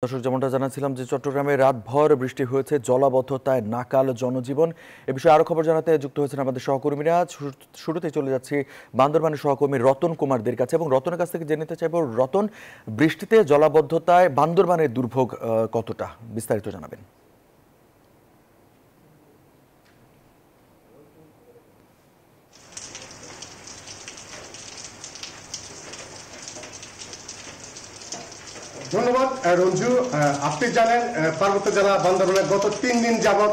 দর্শক যেমনটা জানাচ্ছিলাম যে চট্টগ্রামে রাতভর বৃষ্টি হয়েছে, জলাবদ্ধতায় নাকাল জনজীবন। এ বিষয়ে আরো খবর জানাতে যুক্ত হয়েছেন আমাদের সহকর্মীরা। শুরুতেই চলে যাচ্ছি বান্দরবানের সহকর্মী রতন কুমারদের কাছে এবং রতনের কাছ থেকে জেনে নিতে চাইব, রতন, বৃষ্টিতে জলাবদ্ধতায় বান্দরবানের দুর্ভোগ কতটা, বিস্তারিত জানাবেন। ধন্যবাদ রঞ্জু। আপনি জানেন পার্বত্য জেলা বান্দরবানে গত 3 দিন যাবৎ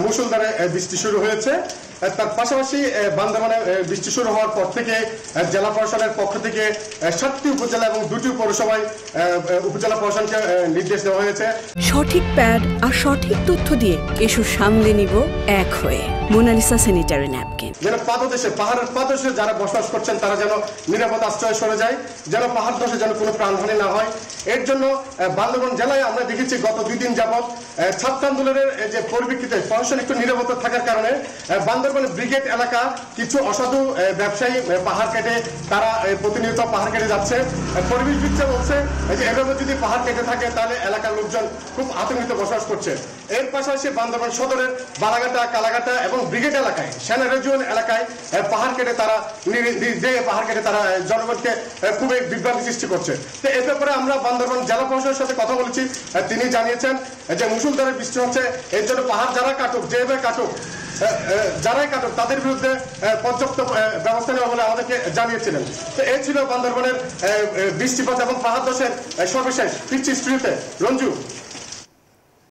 মুষলধারে বৃষ্টি শুরু হয়েছে। তার পাশাপাশি বান্দরবানে বৃষ্টি শুরু হওয়ার পর থেকে জেলা প্রশাসনের পক্ষ থেকে 7টি উপজেলা এবং 2টি পৌরসভায় উপজেলা প্রশাসনকে নির্দেশ দেওয়া হয়েছে সঠিক প্যাড আর সঠিক তথ্য দিয়ে এসব সামলে নিব এক হয়ে। Monalisa sanitary napkin. যেন পাদদেশে, পাহাড়ের পাদদেশে যারা বসবাস করছেন তারা যেন নিরাপদ আশ্রয়ে সরে যায়, যেন পাহাড় ধসে যেন কোনো প্রাণহানি না হয়। এর জন্য বান্দরবান জেলায় আমরা দেখেছি গত 2 দিন যাবৎ ছাত্র আন্দোলনের যে পরিপ্রেক্ষিতে প্রশাসন একটু নিরাপত্তা থাকার কারণে বান্দরবান ব্রিগেড এলাকা কিছু অসাধু ব্যবসায়ী পাহাড় কেটে তারা প্রতিনিয়ত পাহাড় কেটে যাচ্ছে। পরিবেশবিদরা বলছে যে এভাবে যদি পাহাড় কেটে থাকে তাহলে এলাকার লোকজন খুব আতঙ্কিত বসবাস করছে। এর পাশাপাশি বান্দরবান সদরের বালাঘাটা, কালাঘাটা এবং ব্রিগেড এলাকায়, সেনা রেজিয়ন এলাকায় পাহাড় কেটে তারা জনগণকে খুবই বিভ্রান্তি সৃষ্টি করছে। তো এ ব্যাপারে আমরা বান্দরবান জেলা প্রশাসনের সাথে কথা বলেছি। তিনি জানিয়েছেন যে মুষলধারে বৃষ্টি হচ্ছে, এর জন্য পাহাড় যারা কাটুক, যেভাবে কাটুক, যারাই কাটুক তাদের বিরুদ্ধে পর্যাপ্ত ব্যবস্থা নেওয়া বলে আমাদেরকে জানিয়েছিলেন। তো এই ছিল বান্দরবানের বৃষ্টিপাত এবং পাহাড় ধসের সর্বশেষ পিচ্ছি স্ট্রিতে। রঞ্জু।